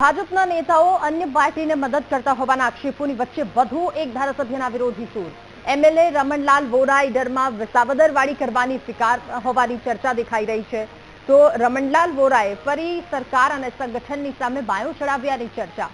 ભાજપના નેતાઓ અન્ય પાર્ટીને મદદ કરતા હોવાના આક્ષેપોની વચ્ચે વધુ એક ધારાસભ્યના વિરોધી સૂર. એમએલએ રમણલાલ વોરા ઈડરમાં વિસાવદરવાડી કરવાની ફિકાર હોવાની ચર્ચા દેખાઈ રહી છે. તો રમણલાલ વોરાએ ફરી સરકાર અને સંગઠનની સામે બાયો ચડાવ્યાની ચર્ચા.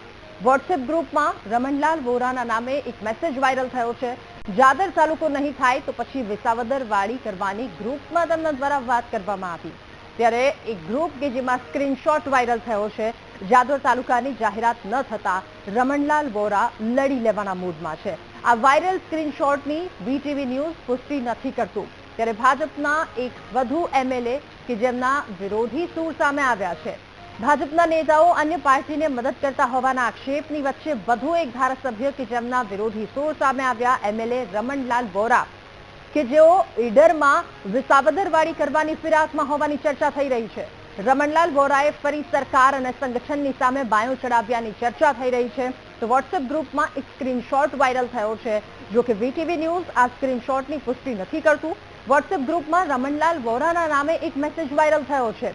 વોટ્સએપ ગ્રુપમાં રમણલાલ વોરાના નામે એક મેસેજ વાયરલ થયો છે. જાદર તાલુકો નહીં થાય તો પછી વિસાવદરવાડી કરવાની ગ્રુપમાં તેમના દ્વારા વાત કરવામાં આવી. ત્યારે એક ગ્રુપ કે જેમાં સ્ક્રીનશોટ વાયરલ થયો છે. જાદર તાલુકાની જાહેરાત ન થતા રમણલાલ વોરા લડી લેવાના મૂડમાં છે. આ વાયરલ સ્ક્રીનશોટની વીટીવી ન્યૂઝ પુષ્ટિ નથી કરતું. ત્યારે ભાજપના એક વધુ એમએલએ કે જેમના વિરોધી સૂર સામે આવ્યા છે. ભાજપના નેતાઓ અન્ય પાર્ટીને મદદ કરતા હોવાના આક્ષેપની વચ્ચે વધુ એક ધારાસભ્ય કે જેમના વિરોધી સૂર સામે આવ્યા એમએલએ રમણલાલ વોરા કે જેઓ ઈડરમાં વિસાવદરવાડી કરવાની ફિરાકમાં હોવાની ચર્ચા થઈ રહી છે. રમણલાલ વોરાએ ફરી સરકાર અને સંગઠનની સામે બાયો ચડાવ્યાની ચર્ચા થઈ રહી છે. તો વોટ્સએપ ગ્રુપમાં એક સ્ક્રીનશોટ વાયરલ થયો છે. જો કે વીટીવી ન્યૂઝ આ સ્ક્રીનશોટની પુષ્ટિ નથી કરતું. વોટ્સએપ ગ્રુપમાં રમણલાલ વોરાના નામે એક મેસેજ વાયરલ થયો છે.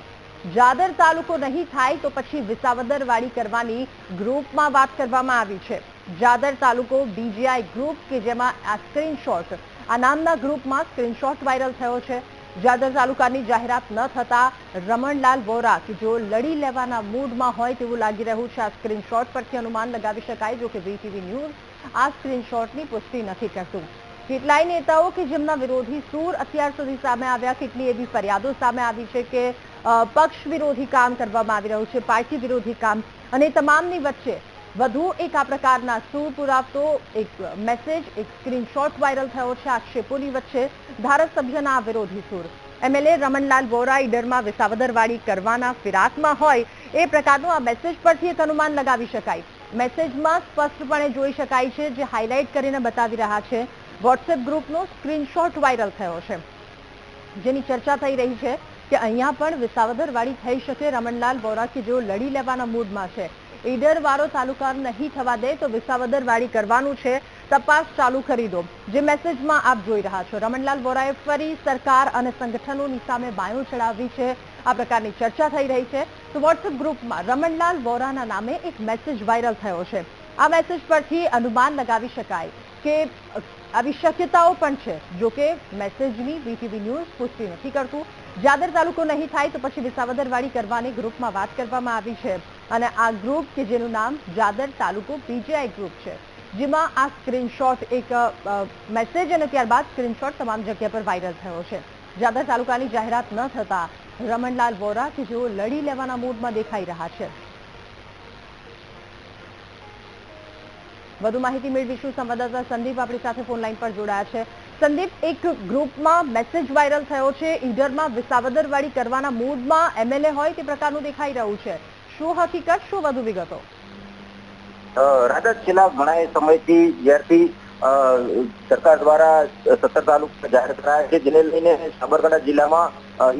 જાદર તાલુકો નહીં થાય તો પછી વિસાવદરવાડી કરવાની ગ્રુપમાં વાત કરવામાં આવી છે. જાદર તાલુકો બીજીઆઈ ગ્રુપ કે જેમાં આ સ્ક્રીનશોટ આ નામના ગ્રુપમાં સ્ક્રીનશોટ વાયરલ થયો છે. જાદર તાલુકાની જાહેરાત ન થતા રમણલાલ વોરા કે જેઓ લડી લેવાના મૂડમાં હોય તેવું લાગી રહ્યું છે. આ સ્ક્રીનશોટ પરથી અનુમાન લગાવી શકાય. જો કે વીટીવી ન્યૂઝ આ સ્ક્રીનશોટની પુષ્ટિ નથી કરતું. કેટલાય નેતાઓ કે જેમના વિરોધી સૂર અત્યાર સુધી સામે આવ્યા, કેટલી એવી ફરિયાદો સામે આવી છે કે પક્ષ વિરોધી કામ કરવામાં આવી રહ્યું છે, પાર્ટી વિરોધી કામ, અને તમામની વચ્ચે વધુ એક આ પ્રકારના સૂર પુરાવતો એક મેસેજ, એક સ્ક્રીનશોટ વાયરલ થયો છે. આક્ષેપોની વચ્ચે ધારાસભ્યના આ વિરોધી સૂર. એમએલએ રમણલાલ વોરા ઈડરમાં વિસાવદરવાડી કરવાના ફિરાકમાં હોય એ પ્રકારનો આ મેસેજ પરથી એક અનુમાન લગાવી શકાય. મેસેજમાં સ્પષ્ટપણે જોઈ શકાય છે, જે હાઇલાઇટ કરીને બતાવી રહ્યા છે. વોટ્સએપ ગ્રુપનો સ્ક્રીનશોટ વાયરલ થયો છે, જેની ચર્ચા થઈ રહી છે કે અહીંયા પણ વિસાવદરવાડી થઈ શકે. રમણલાલ વોરા કે જેઓ લડી લેવાના મૂડમાં છે. ઈડર વાળો તાલુકા નહીં થવા દે તો વિસાવદરવાડી કરવાનું છે, તપાસ ચાલુ કરી દો, જે મેસેજમાં આપ જોઈ રહ્યા છો. રમણલાલ વોરાએ ફરી સરકાર અને સંગઠનોની સામે બાયો ચડાવી છે. આ પ્રકારની ચર્ચા થઈ રહી છે. તો વોટ્સએપ ગ્રુપમાં રમણલાલ વોરાના નામે એક મેસેજ વાયરલ થયો છે. આ મેસેજ પરથી અનુમાન લગાવી શકાય કે આવી શક્યતાઓ પણ છે. જો કે મેસેજની વીટીવી ન્યૂઝ પુષ્ટિ નથી કરતું. જાદર તાલુકો નહીં થાય તો પછી વિસાવદરવાડી કરવાની ગ્રુપમાં વાત કરવામાં આવી છે. અને આ ગ્રુપ કે જેનું નામ જાદર તાલુકો બીજીઆઈ ગ્રુપ છે, જેમાં આ સ્ક્રીનશોટ એક મેસેજ અને ત્યારબાદ સ્ક્રીનશોટ તમામ જગ્યા પર વાયરલ થયો છે. જાદર તાલુકાની જાહેરાત ન થતા રમણલાલ વોરા કે જેઓ લડી લેવાના મૂડમાં દેખાઈ રહ્યા છે. વધુ માહિતી મેળવીશું. સંવાદદાતા સંદીપ આપણી સાથે ફોન લાઈન પર જોડાયા છે. સંદીપ, એક ગ્રુપમાં મેસેજ વાયરલ થયો છે, ઈડરમાં વિસાવદરવાડી કરવાના મૂડમાં એમએલએ હોય તે પ્રકારનું દેખાઈ રહ્યું છે. શું હકીકત, શું વધુ વિગતો? રાજા, છેલ્લા ઘણા સમયથી જ્યારથી સરકાર દ્વારા 17 તાલુકા જાહેર કરાયા છે, જેને લઈને સાબરકાંઠા જિલ્લામાં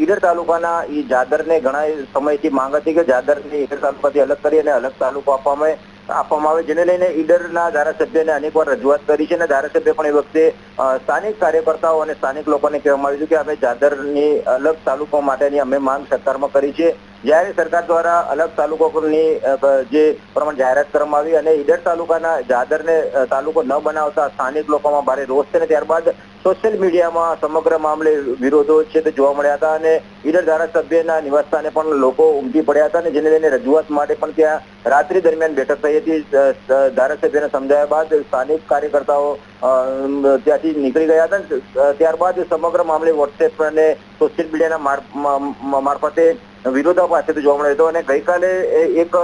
ઈડર તાલુકાના એ જાદરને ઘણા સમયથી માંગ હતી કે જાદરને ઈડર તાલુકાથી અલગ કરી અને અલગ તાલુકો આપવામાં આવે, જેને લઈને ઈડરના ધારાસભ્યને અનેકવાર રજૂઆત કરી છે. અને ધારાસભ્ય પણ એ વખતે સ્થાનિક કાર્યકર્તાઓ અને સ્થાનિક લોકોને કહેવામાં આવ્યું કે અમે જાદરની અલગ તાલુકો માટેની અમે માંગ સરકારમાં કરી છે. જ્યારે સરકાર દ્વારા અલગ તાલુકોની જે પ્રમાણે જાહેરાત કરવામાં આવી અને ઈડર તાલુકાના જાદરને તાલુકો ન બનાવતા સ્થાનિક લોકોમાં ભારે રોષ છે. અને ત્યારબાદ સોશિયલ મીડિયામાં સમગ્ર મામલે વિરોધો છે તે જોવા મળ્યા હતા અને ઈડર ધારાસભ્યના નિવાસસ્થાને પણ લોકો ઉમટી પડ્યા હતા. અને જેને લઈને રજૂઆત માટે પણ ત્યાં રાત્રિ દરમિયાન બેઠક થઈ હતી. ધારાસભ્યને સમજાવ્યા બાદ સ્થાનિક કાર્યકર્તાઓ ત્યાંથી નીકળી ગયા હતા. ત્યારબાદ સમગ્ર મામલે વોટ્સએપ અને સોશિયલ મીડિયાના મારફતે વિરોધા પાસેથી જોવા મળ્યો હતો. અને ગઈકાલે એક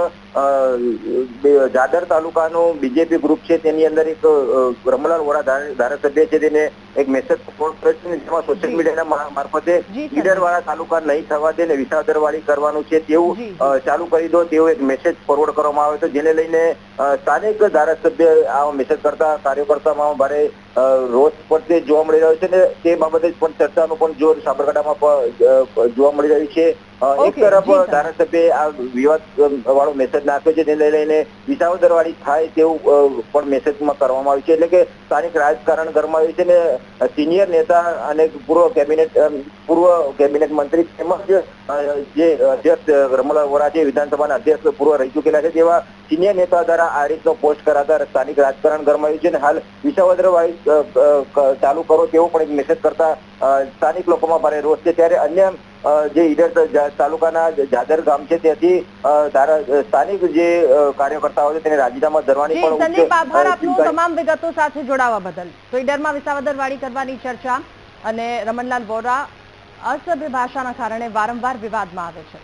જાદર તાલુકાનું બીજેપી ગ્રુપ છે, તેની અંદર એક રમણલાલ વોરા ધારાસભ્ય છે, તેને એક મેસેજ પોસ્ટ કર્યો છે, જેમાં સોશિયલ મીડિયાના મારફતે ઈડર વાળા તાલુકા નહીં થવા દે ને વિસાવદરવાડી કરવાનું છે તેવું ચાલુ કરી દો તેવો એક મેસેજ ફોરવર્ડ કરવામાં આવ્યો હતો. જેને લઈને સ્થાનિક ધારાસભ્ય આ મેસેજ કરતા કાર્યકર્તામાં ભારે રોષ પણ જોવા મળી રહ્યો છે. ને તે બાબતે પણ ચર્ચાનું પણ જોર સાબરકાંઠામાં જોવા મળી રહ્યું છે. એક તરફ ધારાસભ્ય આ વિવાદ વાળો મેસેજ નાખ્યો છે તેને લઈને વિસાવદરવાળી થાય તેવું પણ મેસેજમાં કરવામાં આવ્યું છે. એટલે કે સ્થાનિક રાજકારણ ગરમાયું છે ને સિનિયર નેતા અને પૂર્વ કેબિનેટ મંત્રી તેમજ જે અધ્યક્ષ રમણલાલ વોરા છે, વિધાનસભાના અધ્યક્ષ પૂર્વ રહી ચૂકેલા છે, તેવા સિનિયર નેતા દ્વારા આ રીતનો પોસ્ટ કરાતા સ્થાનિક રાજકારણ ગરમાયું છે અને હાલ વિસાવદરવાળી ચાલુ કરો તેવો પણ એક મેસેજ કરતા સ્થાનિક લોકોમાં ભારે રોષ છે. ત્યારે અન્ય જે ઈડર તાલુકાના જાદર ગામ છે ત્યાંથી સ્થાનિક જે કાર્યકર્તાઓ છે તેને રાજીનામા ધરવાની પણ સંદીપ, આભાર આપનો તમામ વિગતો સાથે જોડાવા બદલ. તો ઈડરમાં વિસાવદરવાળી કરવાની ચર્ચા અને રમણલાલ વોરા અસભ્ય ભાષાના કારણે વારંવાર વિવાદમાં આવે છે.